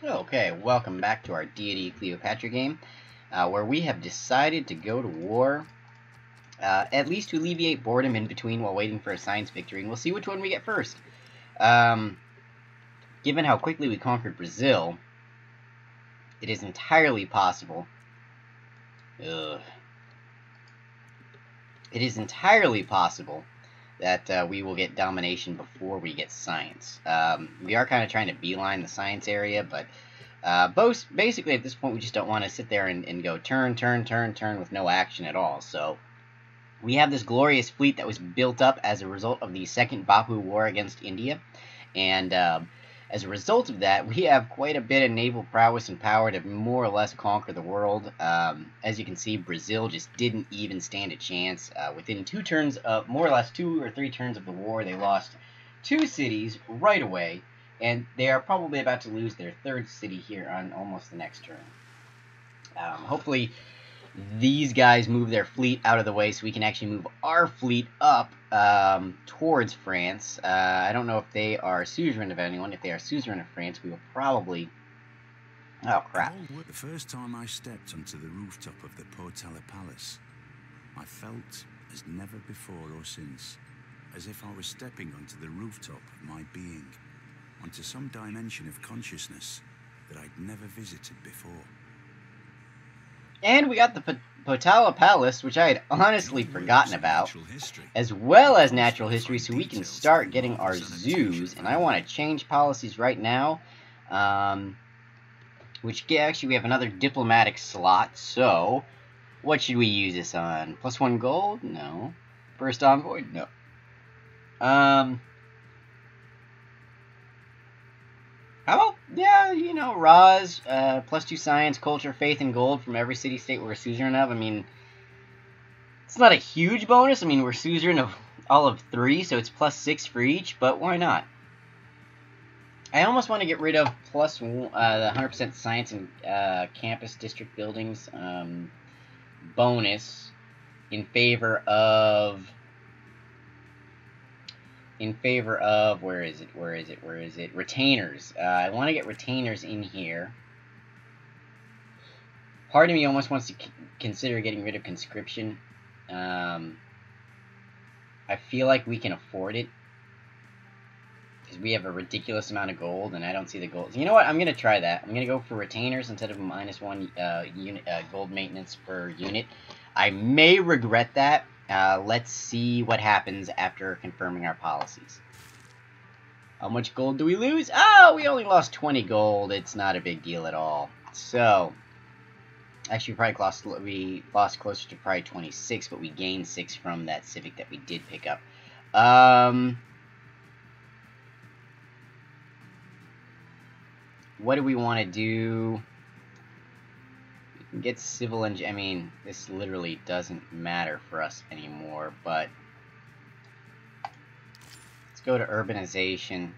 Okay, welcome back to our Deity Cleopatra game, where we have decided to go to war, at least to alleviate boredom in between while waiting for a science victory, and we'll see which one we get first. Given how quickly we conquered Brazil, it is entirely possible... Ugh. It is entirely possible that we will get domination before we get science. We are kind of trying to beeline the science area, but basically at this point we just don't want to sit there and go turn with no action at all. So we have this glorious fleet that was built up as a result of the Second Bapu War against India, and as a result of that, we have quite a bit of naval prowess and power to more or less conquer the world. As you can see, Brazil just didn't even stand a chance. Within more or less 2 or 3 turns of the war, they lost 2 cities right away, and they are probably about to lose their 3rd city here on almost the next turn. Hopefully, these guys move their fleet out of the way so we can actually move our fleet up towards France. I don't know if they are suzerain of anyone. If they are suzerain of France, we will probably... Oh, crap. The first time I stepped onto the rooftop of the Portala Palace, I felt as never before or since, as if I was stepping onto the rooftop of my being, onto some dimension of consciousness that I'd never visited before. And we got the Potala Palace, which I had honestly forgotten about, as well as natural history, so we can start getting our zoos. And I want to change policies right now, actually we have another diplomatic slot, so what should we use this on? +1 gold? No. First envoy? No. How about, yeah, you know, Roz, +2 science, culture, faith, and gold from every city-state we're a suzerain of. I mean, it's not a huge bonus. I mean, we're suzerain of all of 3, so it's +6 for each, but why not? I almost want to get rid of the 100% science and campus district buildings bonus in favor of... where is it? Retainers. I want to get retainers in here. Part of me almost wants to consider getting rid of conscription. I feel like we can afford it, because we have a ridiculous amount of gold, and I don't see the gold. You know what? I'm going to try that. I'm going to go for retainers instead of -1 unit, gold maintenance per unit. I may regret that. Let's see what happens after confirming our policies. How much gold do we lose? Oh, we only lost 20 gold. It's not a big deal at all. So, actually, we lost closer to probably 26, but we gained 6 from that civic that we did pick up. What do we want to do? Get civil I mean, this literally doesn't matter for us anymore, but let's go to urbanization.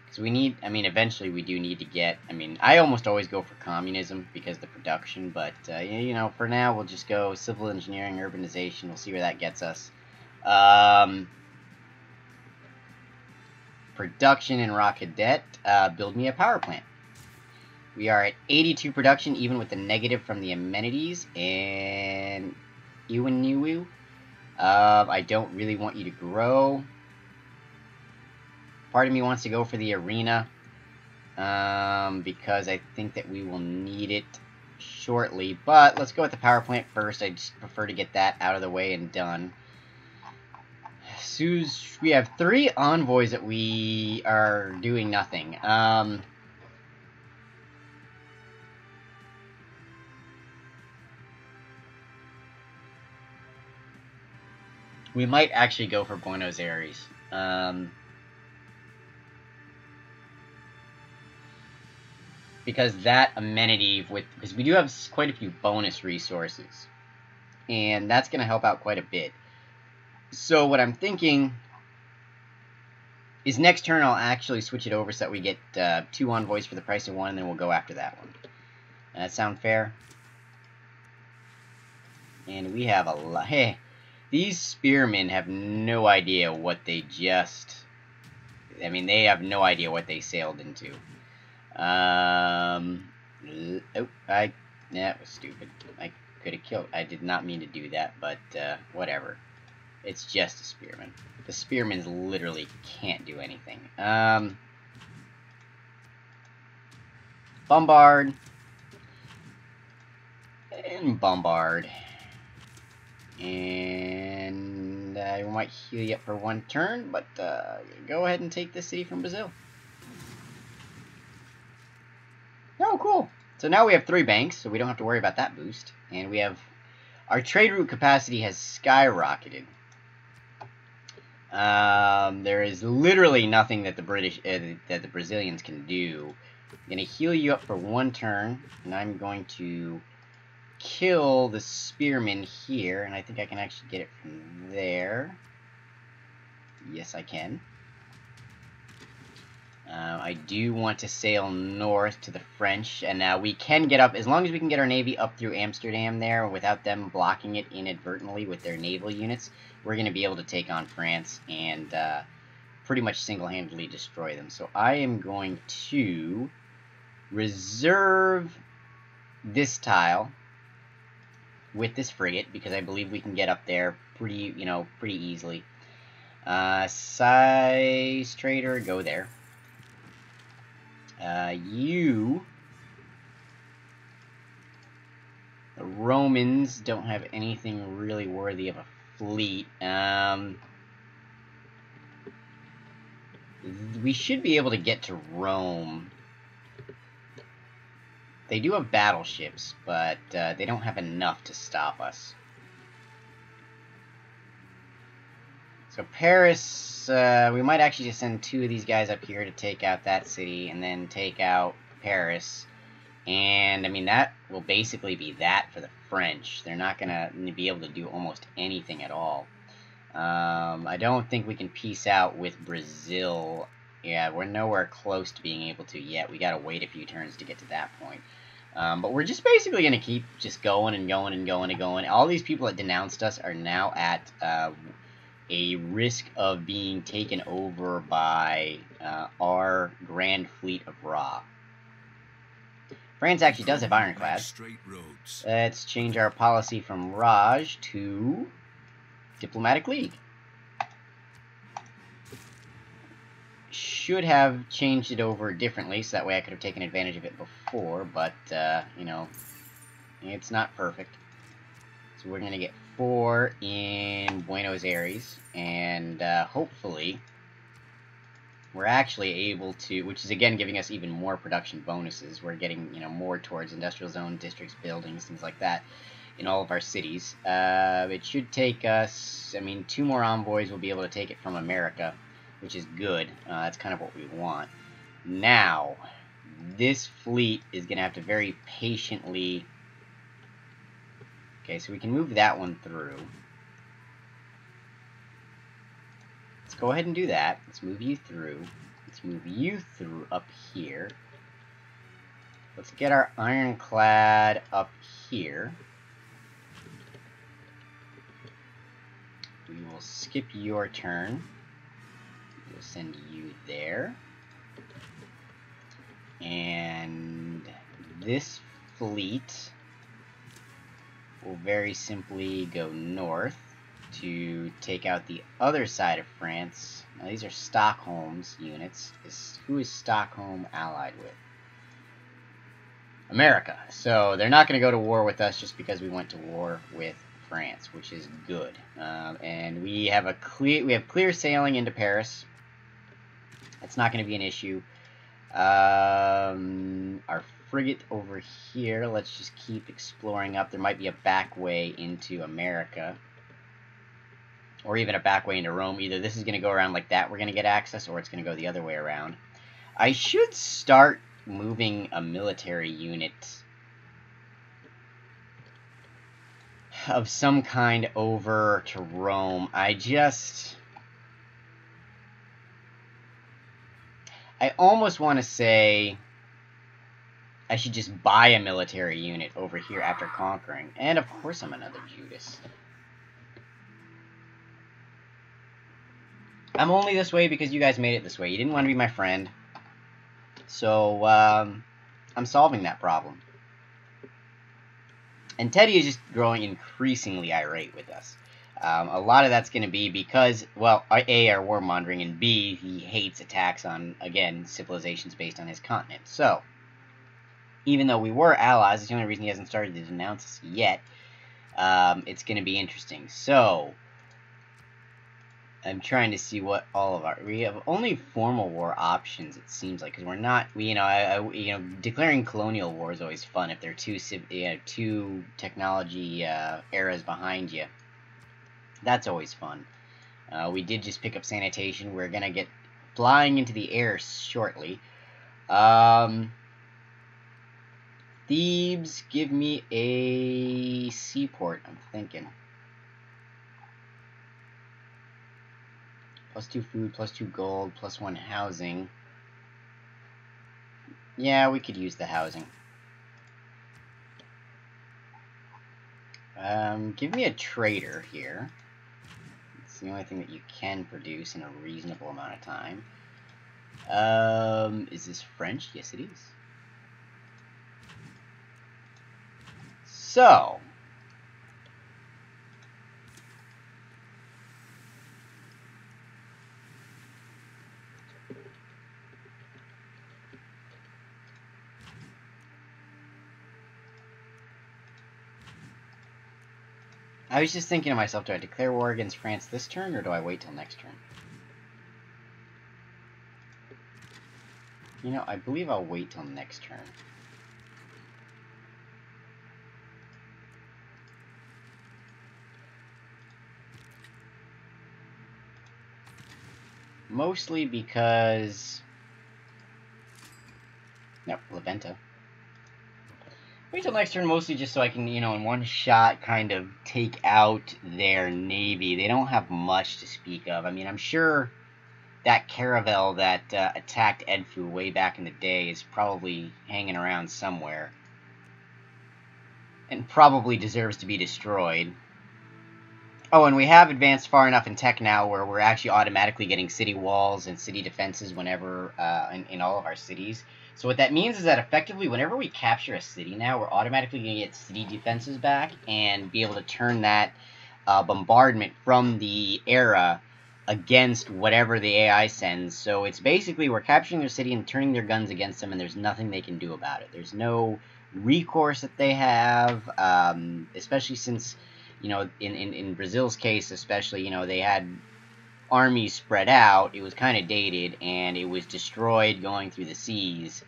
Because we need, I mean, eventually we do need to get, I mean, I almost always go for communism because of the production, but, you know, for now we'll just go civil engineering, urbanization. We'll see where that gets us. Production and Rock Cadet, build me a power plant. We are at 82 production, even with the negative from the amenities, and Iwaniwu. I don't really want you to grow. Part of me wants to go for the arena, because I think that we will need it shortly, but let's go with the power plant first. I just prefer to get that out of the way and done. We have 3 envoys that we are doing nothing. We might actually go for Buenos Aires. Because that amenity, because we do have quite a few bonus resources. And that's going to help out quite a bit. So what I'm thinking is next turn I'll actually switch it over so that we get 2 envoys for the price of 1, and then we'll go after that one. Does that sound fair? And we have a lot. Hey, these spearmen have no idea what they just I mean, they have no idea what they sailed into. Oh, that was stupid. I could have killed. I did not mean to do that, but whatever. It's just a spearman. The spearmans literally can't do anything. Bombard. And bombard. And I might heal you up for one turn, but go ahead and take this city from Brazil. Oh, cool. So now we have 3 banks, so we don't have to worry about that boost. And we have... Our trade route capacity has skyrocketed. There is literally nothing that the Brazilians can do. I'm going to heal you up for one turn, and I'm going to kill the spearman here, and I think I can actually get it from there. Yes, I can. I do want to sail north to the French, and we can get up, as long as we can get our navy up through Amsterdam there without them blocking it inadvertently with their naval units, we're going to be able to take on France and pretty much single-handedly destroy them. So I am going to reserve this tile with this frigate, because I believe we can get up there pretty easily. Size trader, go there. The Romans don't have anything really worthy of a fleet. We should be able to get to Rome. They do have battleships, but they don't have enough to stop us. So Paris, we might actually just send 2 of these guys up here to take out that city, and then take out Paris. And, I mean, that will basically be that for the French. They're not going to be able to do almost anything at all. I don't think we can peace out with Brazil. Yeah, we're nowhere close to being able to yet. We got to wait a few turns to get to that point. But we're just basically going to keep just going and going and going and going. All these people that denounced us are now at a risk of being taken over by our Grand Fleet of Ra. France actually does have ironclads. Let's change our policy from Raj to Diplomatic League. Should have changed it over differently, so that way I could have taken advantage of it before, but, you know, it's not perfect. So we're going to get 4 in Buenos Aires, and hopefully we're actually able to, which is again giving us even more production bonuses. We're getting, you know, more towards industrial zone districts, buildings, things like that in all of our cities. It should take us, I mean, 2 more envoys will be able to take it from America, which is good. That's kind of what we want. Now, this fleet is going to have to very patiently... Okay, so we can move that one through. Let's go ahead and do that. Let's move you through. Let's move you through up here. Let's get our ironclad up here. We will skip your turn. We'll send you there. And this fleet will very simply go north to take out the other side of France. Now these are Stockholm's units. Who is Stockholm allied with? America. So they're not going to go to war with us just because we went to war with France, which is good. And we have clear sailing into Paris. It's not going to be an issue. Our frigate over here, let's just keep exploring up. There might be a back way into America, or even a back way into Rome. Either this is going to go around like that, we're going to get access, or it's going to go the other way around. I should start moving a military unit of some kind over to Rome. I almost want to say I should just buy a military unit over here after conquering. And of course I'm another Judas. I'm only this way because you guys made it this way. You didn't want to be my friend. So, I'm solving that problem. And Teddy is just growing increasingly irate with us. A lot of that's going to be because, well, A, our warmongering, and B, he hates attacks on, again, civilizations based on his continent. So, even though we were allies, it's the only reason he hasn't started to denounce us yet. It's going to be interesting. So, I'm trying to see what all of our... We have only formal war options, it seems like, because we're not... declaring colonial war is always fun if there are two technology eras behind you. That's always fun. We did just pick up sanitation. We're going to get flying into the air shortly. Thebes, give me a seaport, I'm thinking. +2 food, +2 gold, +1 housing. Yeah, we could use the housing. Give me a trader here. It's the only thing that you can produce in a reasonable amount of time. Is this French? Yes, it is. So, I was just thinking to myself, do I declare war against France this turn, or do I wait till next turn? You know, I believe I'll wait till next turn. Mostly because... Nope, Leventa. Wait till next turn, mostly just so I can, in one shot, kind of take out their navy. They don't have much to speak of. I mean, I'm sure that caravel that attacked Edfu way back in the day is probably hanging around somewhere. And probably deserves to be destroyed. Oh, and we have advanced far enough in tech now where we're actually automatically getting city walls and city defenses whenever, in all of our cities. So what that means is that effectively, whenever we capture a city now, we're automatically going to get city defenses back and be able to turn that bombardment from the era against whatever the AI sends. So it's basically we're capturing their city and turning their guns against them, and there's nothing they can do about it. There's no recourse that they have, especially since, in Brazil's case especially, they had armies spread out. It was kind of dated, and it was destroyed going through the seas,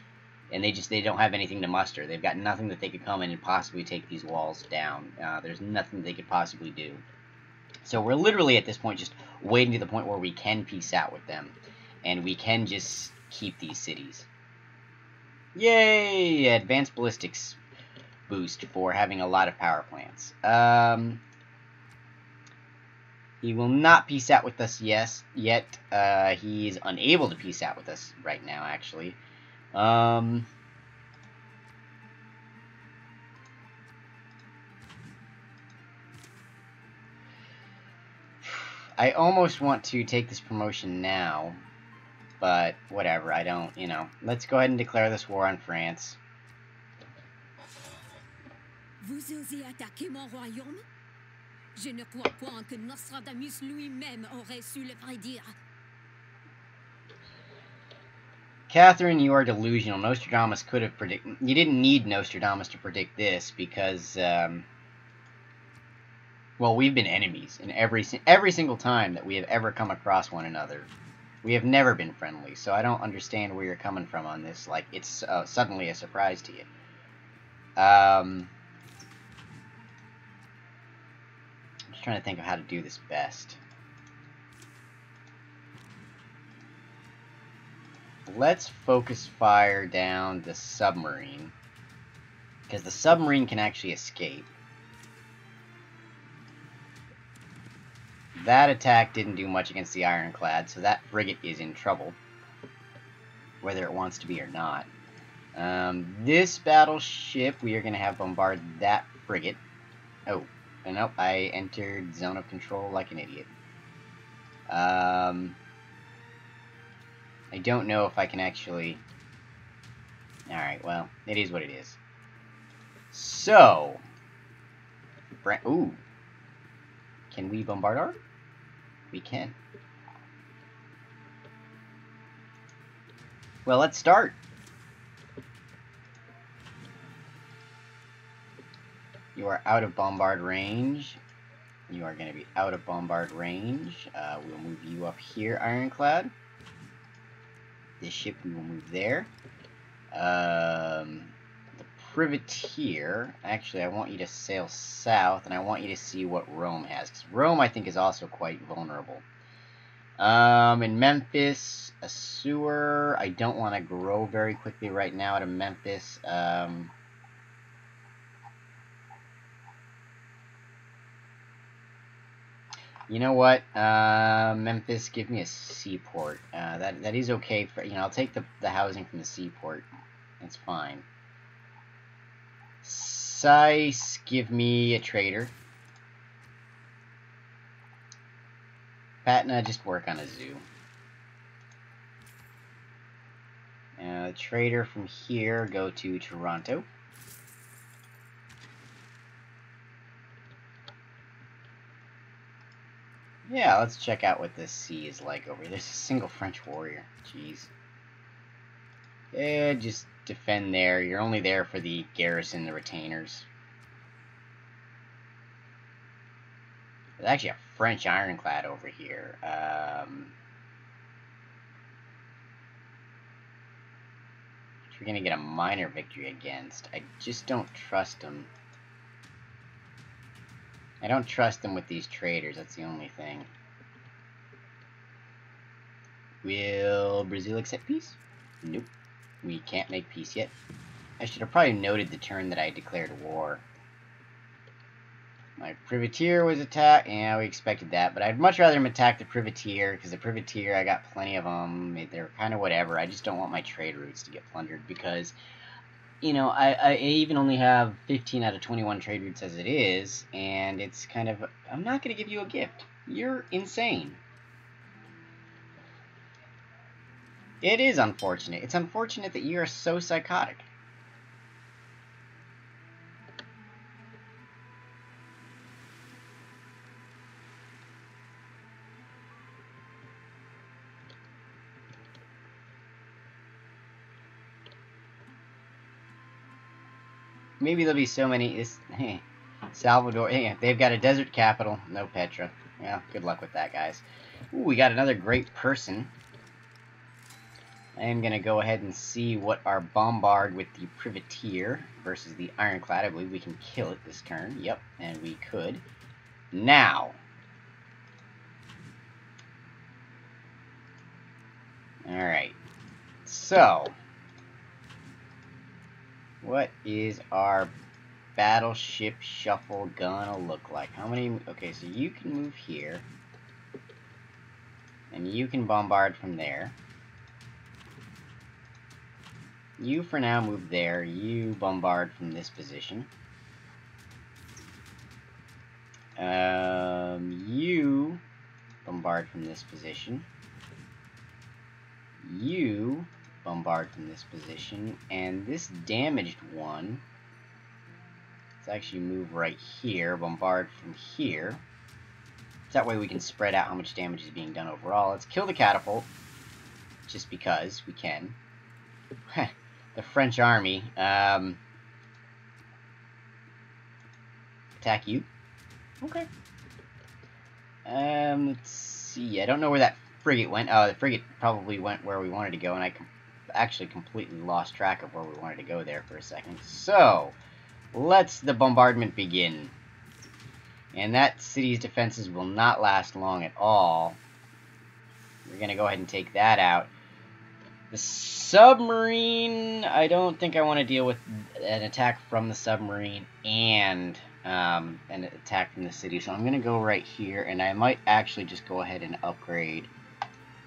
and they don't have anything to muster. They've got nothing that they could come in and possibly take these walls down. There's nothing they could possibly do. So we're literally at this point just waiting to the point where we can peace out with them, and we can just keep these cities. Yay! Advanced ballistics boost for having a lot of power plants. He will not peace out with us yet. He's unable to peace out with us right now, actually. I almost want to take this promotion now, but whatever, I don't, Let's go ahead and declare this war on France. Vous osez attaquer mon royaume? Je ne crois point que Nostradamus lui-même aurait su le prédire. Catherine, you are delusional. Nostradamus could have predicted... You didn't need Nostradamus to predict this because, well, we've been enemies in every single time that we have ever come across one another. We have never been friendly, so I don't understand where you're coming from on this. Like, it's suddenly a surprise to you. I'm just trying to think of how to do this best. Let's focus fire down the submarine, because the submarine can actually escape. That attack didn't do much against the ironclad, so that frigate is in trouble, whether it wants to be or not. This battleship, we are going to have bombard that frigate. Oh, nope, I entered zone of control like an idiot. I don't know if I can actually... Alright, well, it is what it is. So... Ooh. Can we bombard our? We can. Well, let's start. You are out of bombard range. You are going to be out of bombard range. We'll move you up here, Ironclad. This ship we will move there. The Privateer. Actually, I want you to sail south, and I want you to see what Rome has. Because Rome, I think, is also quite vulnerable. In Memphis, a sewer. I don't want to grow very quickly right now out of Memphis. You know what? Memphis, give me a seaport. That is okay for, you know, I'll take the housing from the seaport. That's fine. Sice, give me a trader. Patna, just work on a zoo. Trader from here, go to Toronto. Yeah, let's check out what this sea is like over here. There's a single French warrior. Jeez. Yeah, just defend there. You're only there for the garrison, the retainers. There's actually a French ironclad over here. Which we're going to get a minor victory against. I just don't trust them. I don't trust them with these traders, that's the only thing. Will Brazil accept peace? Nope. We can't make peace yet. I should have probably noted the turn that I declared war. My Privateer was attacked. Yeah, we expected that, but I'd much rather him attack the Privateer, because the Privateer, I got plenty of them. They're kind of whatever. I just don't want my trade routes to get plundered, because... You know, I even only have 15 out of 21 trade routes as it is, and it's kind of... I'm not going to give you a gift. You're insane. It is unfortunate. It's unfortunate that you are so psychotic. Maybe there'll be so many... Salvador... Hey, they've got a desert capital. No Petra. Yeah, good luck with that, guys. Ooh, we got another great person. I am going to go ahead and see what our bombard with the Privateer versus the Ironclad. I believe we can kill it this turn. Yep, and we could. Now. Alright. So. What is our battleship shuffle gonna look like? How many... Okay, so you can move here. And you can bombard from there. You, for now, move there. You bombard from this position. You bombard from this position. You bombard from this position. And this damaged one... Let's actually move right here. Bombard from here. That way we can spread out how much damage is being done overall. Let's kill the catapult. Just because we can. The French army. Attack you. Okay. Let's see. I don't know where that frigate went. Oh, the frigate probably went where we wanted to go, and I actually completely lost track of where we wanted to go there for a second. So, let's the bombardment begin. And that city's defenses will not last long at all. We're going to go ahead and take that out. The submarine, I don't think I want to deal with an attack from the submarine and an attack from the city. So I'm going to go right here, and I might actually just go ahead and upgrade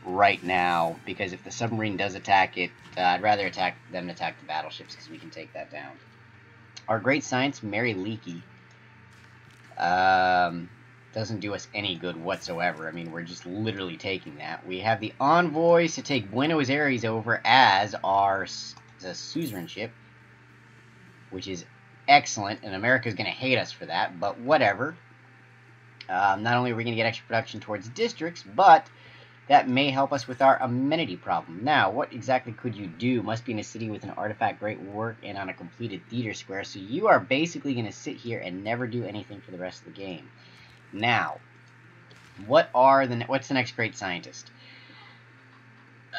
right now, because if the submarine does attack it, I'd rather attack them attack the battleships, because we can take that down. Our great science, Mary Leakey. doesn't do us any good whatsoever. I mean, we're just literally taking that. We have the envoys to take Buenos Aires over as our suzerainship, which is excellent, and America's going to hate us for that, but whatever. Not only are we going to get extra production towards districts, but that may help us with our amenity problem. Now, what exactly could you do? Must be in a city with an artifact, great work, and on a completed theater square. So you are basically going to sit here and never do anything for the rest of the game. Now, what's the next great scientist?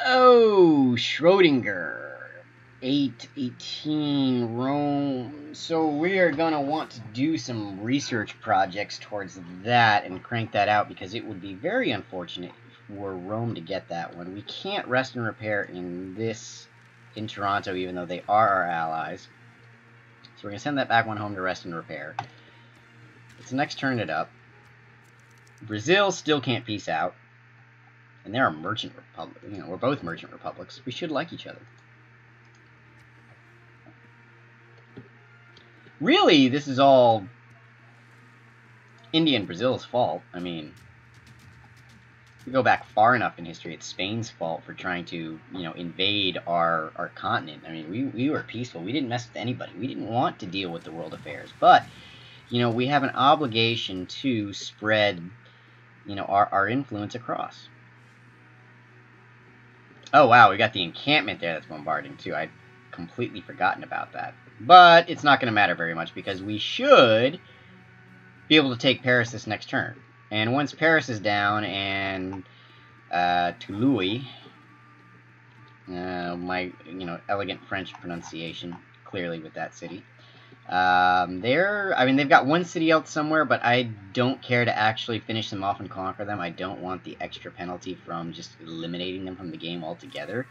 Oh, Schrodinger. 818 Rome. So we are going to want to do some research projects towards that and crank that out, because it would be very unfortunate for Rome to get that one. We can't rest and repair in Toronto, even though they are our allies. So we're going to send that back one home to rest and repair. Let's next turn it up. Brazil still can't peace out. And they're a merchant republic. You know, we're both merchant republics. We should like each other. Really, this is all India and Brazil's fault. I mean, if we go back far enough in history, it's Spain's fault for trying to, invade our continent. I mean, we were peaceful. We didn't mess with anybody. We didn't want to deal with the world affairs. But, we have an obligation to spread, our influence across. Oh, wow, we got the encampment there that's bombarding, too. I'd completely forgotten about that. But it's not going to matter very much, because we should be able to take Paris this next turn. And once Paris is down and Toulouse, my elegant French pronunciation clearly with that city. They've got one city else somewhere, but I don't care to actually finish them off and conquer them. I don't want the extra penalty from just eliminating them from the game altogether,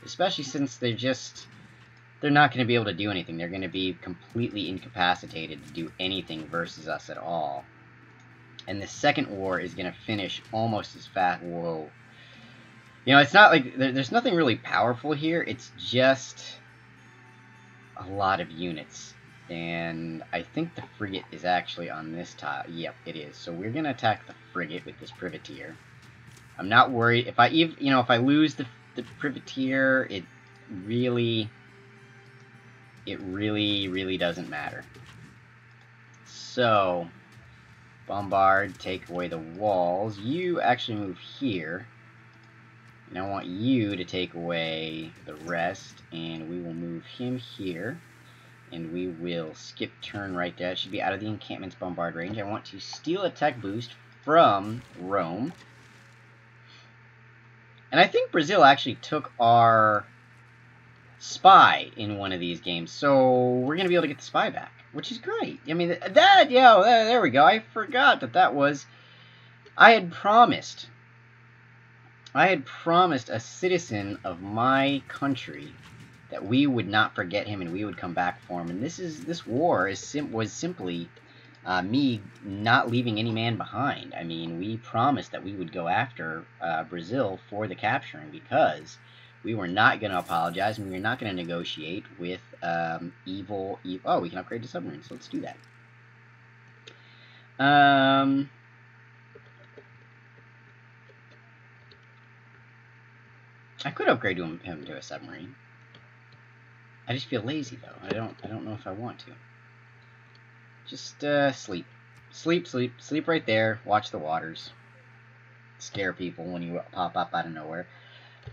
especially since they're not going to be able to do anything. They're going to be completely incapacitated to do anything versus us at all. And the second war is going to finish almost as fast. Whoa. It's not like there's nothing really powerful here. It's just a lot of units. And I think the frigate is actually on this tile. Yep, it is. So we're going to attack the frigate with this privateer. I'm not worried. If I lose the privateer, it really doesn't matter. So, bombard, take away the walls. You actually move here. And I want you to take away the rest. And we will move him here. And we will skip turn right there. It should be out of the encampment's bombard range. I want to steal a tech boost from Rome. And I think Brazil actually took our spy in one of these games, so we're going to be able to get the spy back, which is great. I mean, there we go. I forgot that was... I had promised a citizen of my country that we would not forget him and we would come back for him. And this war was simply me not leaving any man behind. I mean, we promised that we would go after Brazil for the capturing, because we were not going to apologize, and we were not going to negotiate with evil... Oh, we can upgrade to submarines, so let's do that. I could upgrade him to a submarine. I just feel lazy, though. I don't know if I want to. Just sleep. Sleep right there. Watch the waters. Scare people when you pop up out of nowhere.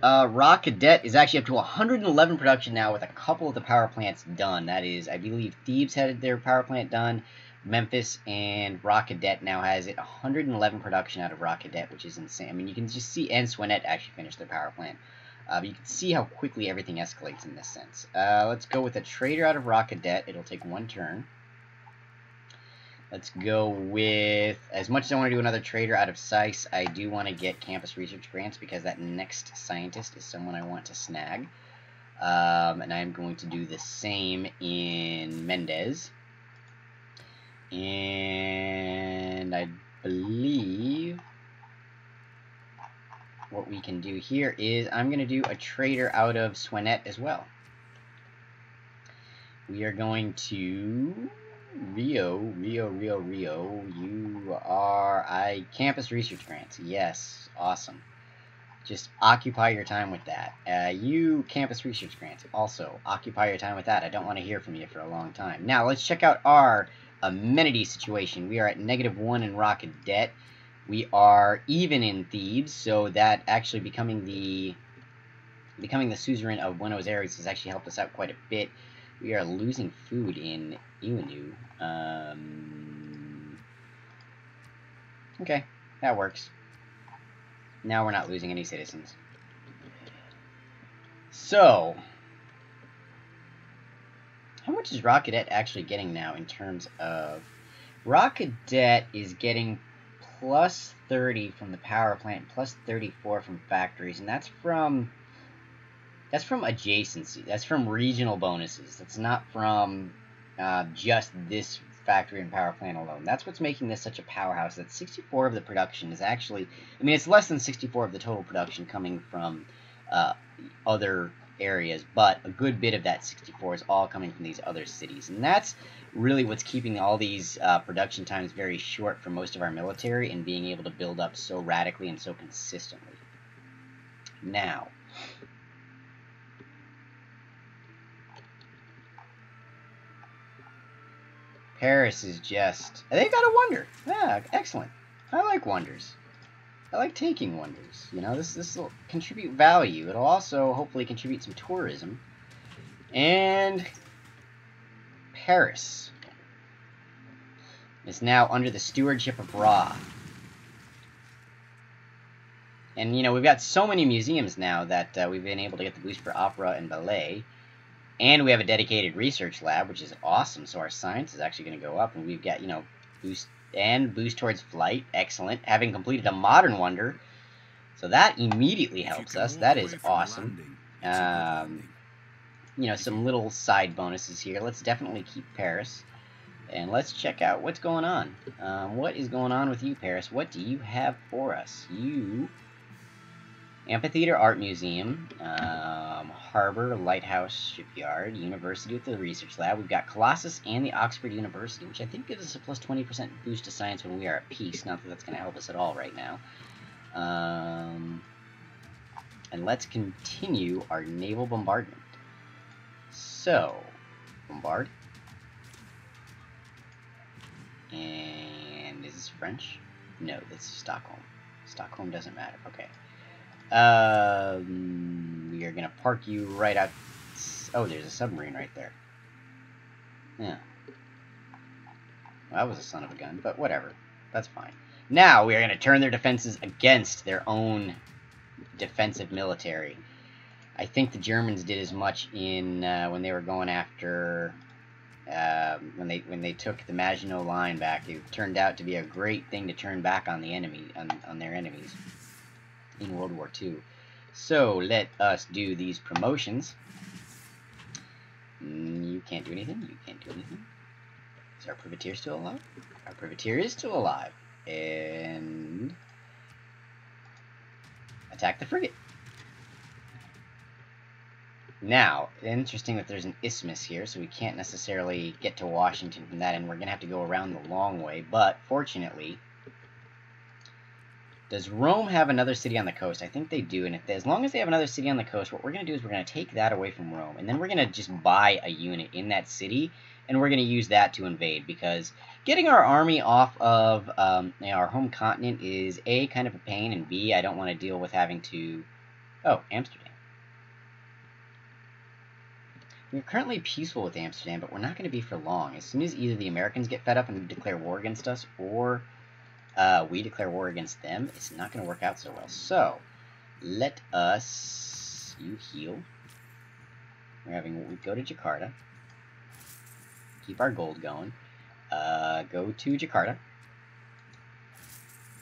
Raw Cadet is actually up to 111 production now, with a couple of the power plants done. That is, I believe Thebes had their power plant done. Memphis and Raw Cadet now has it. 111 production out of Raw Cadet, which is insane. I mean, you can just see, and Swinet actually finished their power plant. But you can see how quickly everything escalates in this sense. Let's go with a trader out of Raw Cadet. It'll take one turn. Let's go with, as much as I want to do another trader out of Seiss, I do want to get campus research grants, because that next scientist is someone I want to snag. And I'm going to do the same in Mendez. And I believe what we can do here is I'm going to do a trader out of Swinet as well. We are going to Rio. You are campus research grants. Yes, awesome. Just occupy your time with that. You campus research grants. Also, occupy your time with that. I don't want to hear from you for a long time. Now, let's check out our amenity situation. We are at -1 in rocket debt. We are even in Thebes, so that actually becoming the suzerain of Buenos Aires has actually helped us out quite a bit. We are losing food in Iwanu. Okay, that works. Now we're not losing any citizens. So, how much is Rocket actually getting now in terms of... Rocket is getting plus 30 from the power plant, plus 34 from factories, and that's from adjacency. That's from regional bonuses. That's not from just this factory and power plant alone. That's what's making this such a powerhouse. That 64 of the production is actually... I mean, it's less than 64 of the total production coming from other areas, but a good bit of that 64 is all coming from these other cities. And that's really what's keeping all these production times very short for most of our military and being able to build up so radically and so consistently. Now... Paris is just... They got a wonder. Yeah, excellent. I like wonders. I like taking wonders. You know, this will contribute value. It'll also hopefully contribute some tourism. And Paris is now under the stewardship of Ra. And, you know, we've got so many museums now that we've been able to get the boost for opera and ballet. And we have a dedicated research lab, which is awesome. So our science is actually going to go up. And we've got, you know, boost towards flight. Excellent. Having completed a modern wonder. So that immediately helps us. That is awesome. You know, some little side bonuses here. Let's definitely keep Paris. And let's check out what's going on. What is going on with you, Paris? What do you have for us? You... Amphitheater Art Museum, Harbor, Lighthouse, Shipyard, University with the Research Lab. We've got Colossus and the Oxford University, which I think gives us a plus 20% boost to science when we are at peace. Not that that's going to help us at all right now. And let's continue our naval bombardment. So, bombard. And is this French? No, this is Stockholm. Stockholm doesn't matter. Okay. We are going to park you right out... Oh, there's a submarine right there. Yeah. Well, that was a son of a gun, but whatever. That's fine. Now, we are going to turn their defenses against their own defensive military. I think the Germans did as much in when they were going after... when they took the Maginot Line back. It turned out to be a great thing to turn back on the enemy, on their enemies. In World War II. So, let us do these promotions. You can't do anything. You can't do anything. Is our privateer still alive? Our privateer is still alive. And... attack the frigate. Now, interesting that there's an isthmus here, so we can't necessarily get to Washington from that, and we're going to have to go around the long way, but fortunately... Does Rome have another city on the coast? I think they do, and as long as they have another city on the coast, what we're going to do is we're going to take that away from Rome, and then we're going to just buy a unit in that city, and we're going to use that to invade, because getting our army off of our home continent is A, kind of a pain, and B, I don't want to deal with having to... Oh, Amsterdam. We're currently peaceful with Amsterdam, but we're not going to be for long. As soon as either the Americans get fed up and declare war against us, or... we declare war against them, it's not going to work out so well. So, let us... You heal. We go to Jakarta. Keep our gold going. Go to Jakarta.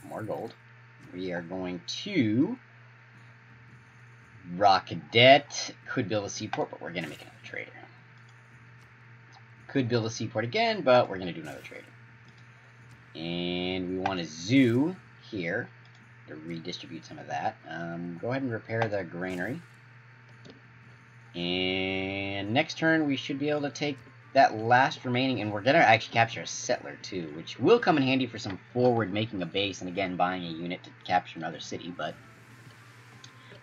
More gold. We are going to... Cadet. Could build a seaport, but we're going to make another trader. Could build a seaport again, but we're going to do another trader. And we want a zoo here to redistribute some of that. Go ahead and repair the granary. And next turn we should be able to take that last remaining, and we're going to actually capture a settler too, which will come in handy for some forward making a base, and again, buying a unit to capture another city, but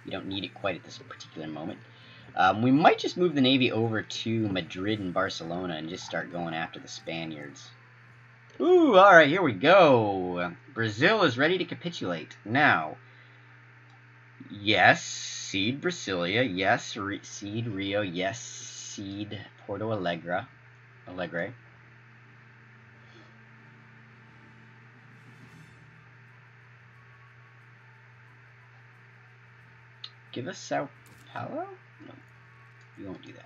we don't need it quite at this particular moment. We might just move the Navy over to Madrid and Barcelona and just start going after the Spaniards. Ooh, alright, here we go. Brazil is ready to capitulate. Now, yes, cede Brasilia, yes, cede Rio, yes, cede Porto Alegre. Give us Sao Paulo? No, you won't do that.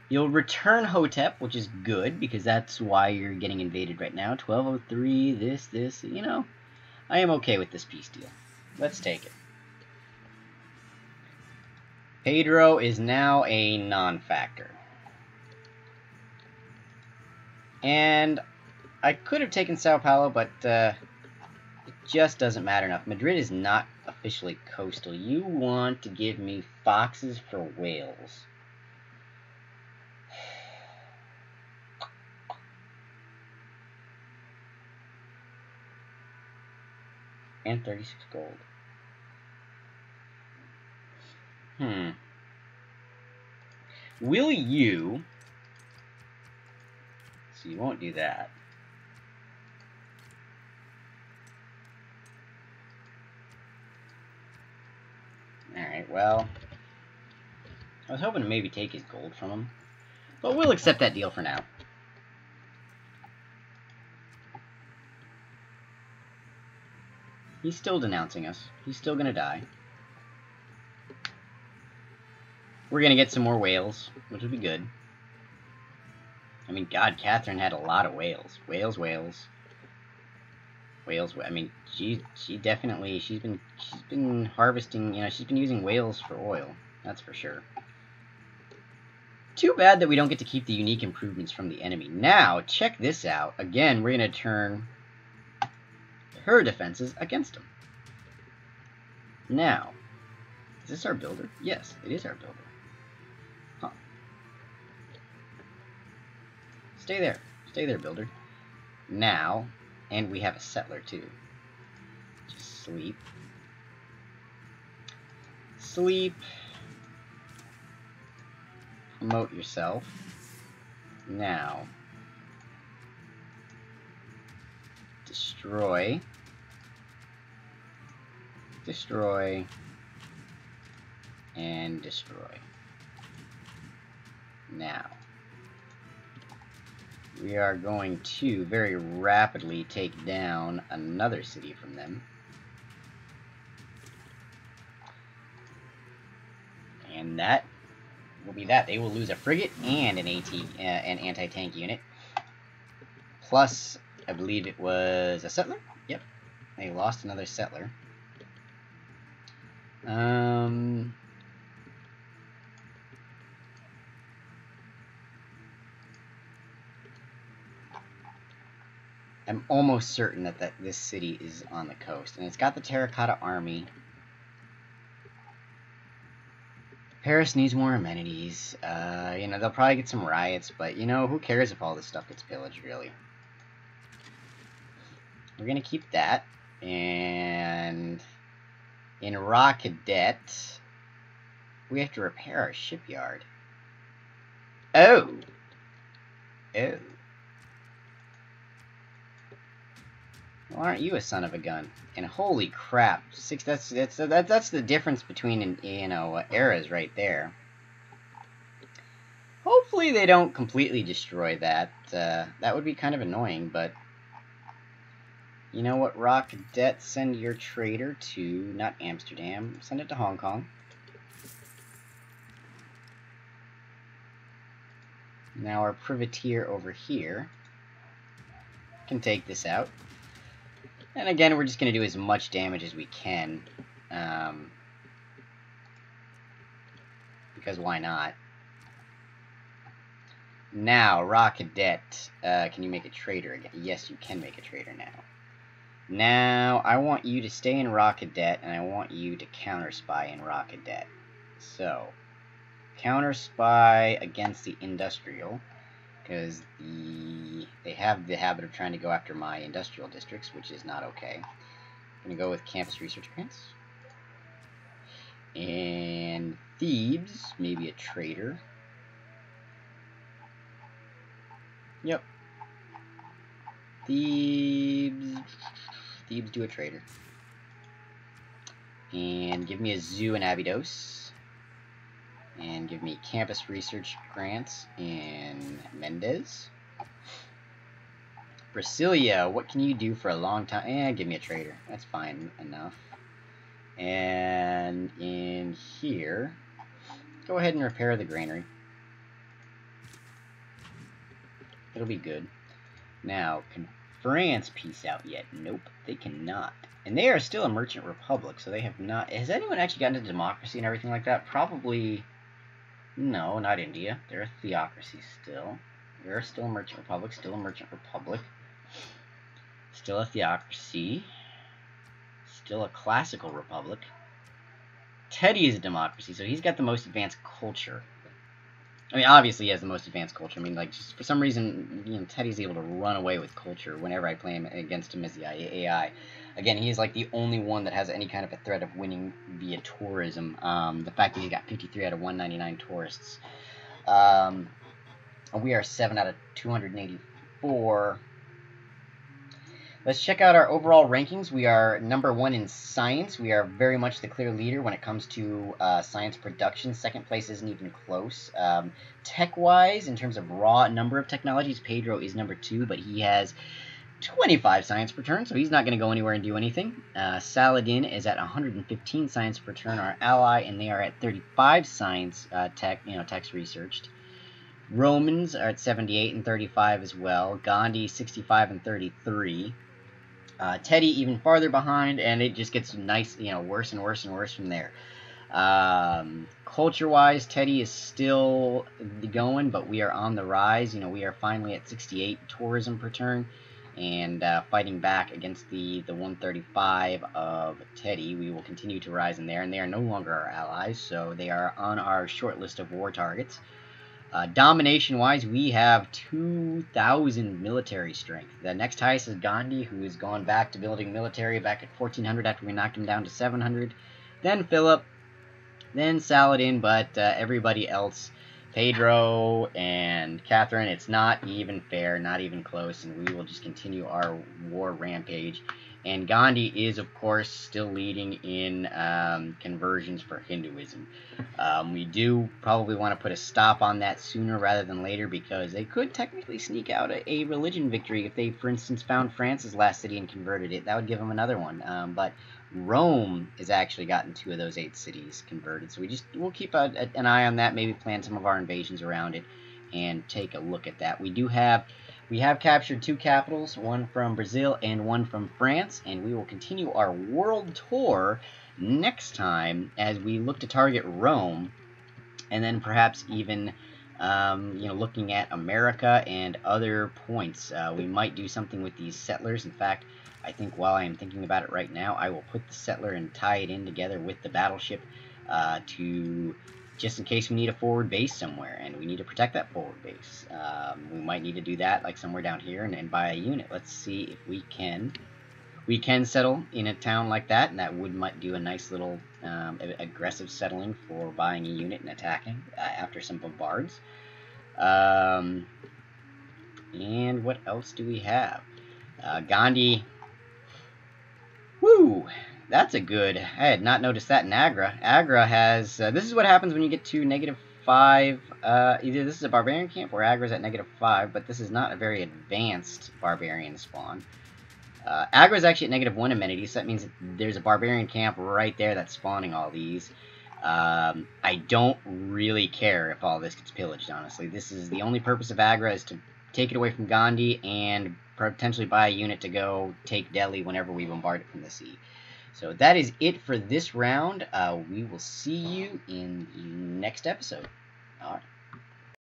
You'll return Hotep, which is good, because that's why you're getting invaded right now. 1203, this, you know. I am okay with this peace deal. Let's take it. Pedro is now a non-factor. And I could have taken Sao Paulo, but it just doesn't matter enough. Madrid is not officially coastal. You want to give me foxes for whales. And 36 gold. Will you... So you won't do that. Alright, well... I was hoping to maybe take his gold from him. But we'll accept that deal for now. He's still denouncing us. He's still gonna die. We're gonna get some more whales, which would be good. I mean, God, Catherine had a lot of whales. Whales. I mean, she definitely, she's been harvesting, you know, she's been using whales for oil. That's for sure. Too bad that we don't get to keep the unique improvements from the enemy. Now, check this out. Again, we're gonna turn her defenses against him. Now, is this our builder? Yes, it is our builder. Huh. Stay there, builder. Now, and we have a settler too. Just sleep. Sleep. Promote yourself. Now, destroy. Destroy. And destroy. Now, we are going to very rapidly take down another city from them. And that will be that. They will lose a frigate and an anti-tank unit. Plus, I believe it was a settler. Yep, they lost another settler. I'm almost certain that this city is on the coast, and it's got the terracotta army. Paris needs more amenities. You know, they'll probably get some riots, but, you know, who cares if all this stuff gets pillaged, really? We're going to keep that. And in Raw Cadet, we have to repair our shipyard. Oh! Oh. Well, aren't you a son of a gun? And holy crap, that's the difference between, you know, eras right there. Hopefully they don't completely destroy that. That would be kind of annoying, but you know what, Rock Cadet, send your trader to, not Amsterdam, send it to Hong Kong. Now our privateer over here can take this out. And again, we're just going to do as much damage as we can. Because why not? Now, Raw Cadet, can you make a trader again? Yes, you can make a trader now. Now, I want you to stay in Raw Cadet, and I want you to counter spy in Raw Cadet. So, counter spy against the industrial, because they have the habit of trying to go after my industrial districts, which is not okay. I'm going to go with campus research grants. And Thebes, maybe a trader. Yep. Thebes do a trader. And give me a zoo in Abydos. And give me campus research grants in Mendez. Brasilia, what can you do for a long time? Give me a trader. That's fine enough. And in here, go ahead and repair the granary. It'll be good. Now, can France peace out yet? Nope, they cannot. And they are still a merchant republic, so they have not... Has anyone actually gotten into democracy and everything like that? Probably... No, not India. They're a theocracy still. They're still a merchant republic, still a merchant republic. Still a theocracy. Still a classical republic. Teddy is a democracy, so he's got the most advanced culture. I mean, obviously he has the most advanced culture. I mean, like, just for some reason, you know, Teddy's able to run away with culture whenever I play him against him as the AI. Again, he is like the only one that has any kind of a threat of winning via tourism. The fact that he got 53 out of 199 tourists. We are 7 out of 284. Let's check out our overall rankings. We are number 1 in science. We are very much the clear leader when it comes to science production. Second place isn't even close. Tech-wise, in terms of raw number of technologies, Pedro is number 2, but he has 25 science per turn, so he's not going to go anywhere and do anything. Saladin is at 115 science per turn, our ally, and they are at 35 science techs researched. Romans are at 78 and 35 as well. Gandhi 65 and 33. Teddy even farther behind, and it just gets nice, worse and worse and worse from there. Culture-wise, Teddy is still going, but we are on the rise. We are finally at 68 tourism per turn, and fighting back against the 135 of Teddy. We will continue to rise in there, and they are no longer our allies, so they are on our short list of war targets. Domination-wise, we have 2,000 military strength. The next highest is Gandhi, who has gone back to building military back at 1,400 after we knocked him down to 700. Then Philip, then Saladin, but everybody else, Pedro and Catherine, it's not even fair, not even close, and we will just continue our war rampage. And Gandhi is, of course, still leading in conversions for Hinduism. We do probably want to put a stop on that sooner rather than later, because they could technically sneak out a religion victory if they, for instance, found France's last city and converted it. That would give them another one. But Rome has actually gotten 2 of those 8 cities converted, so we'll keep an eye on that, maybe plan some of our invasions around it, and take a look at that. We have captured 2 capitals, one from Brazil and one from France, and we will continue our world tour next time as we look to target Rome, and then perhaps even looking at America and other points. We might do something with these settlers. In fact, I think while I am thinking about it right now, I will put the settler and tie it in together with the battleship just in case we need a forward base somewhere, and we need to protect that forward base. We might need to do that like somewhere down here and buy a unit. Let's see if we can settle in a town like that, and that might do a nice little aggressive settling for buying a unit and attacking after some bombards. And what else do we have? Gandhi. Woo! That's a good... I had not noticed that in Agra. Agra has... this is what happens when you get to -5. Either this is a barbarian camp or Agra's at -5, but this is not a very advanced barbarian spawn. Agra's actually at -1 amenities, so that means that there's a barbarian camp right there that's spawning all these. I don't really care if all this gets pillaged, honestly. This is the only purpose of Agra, is to take it away from Gandhi and potentially buy a unit to go take Delhi whenever we bombard it from the sea. So that is it for this round. We will see you in the next episode. All right.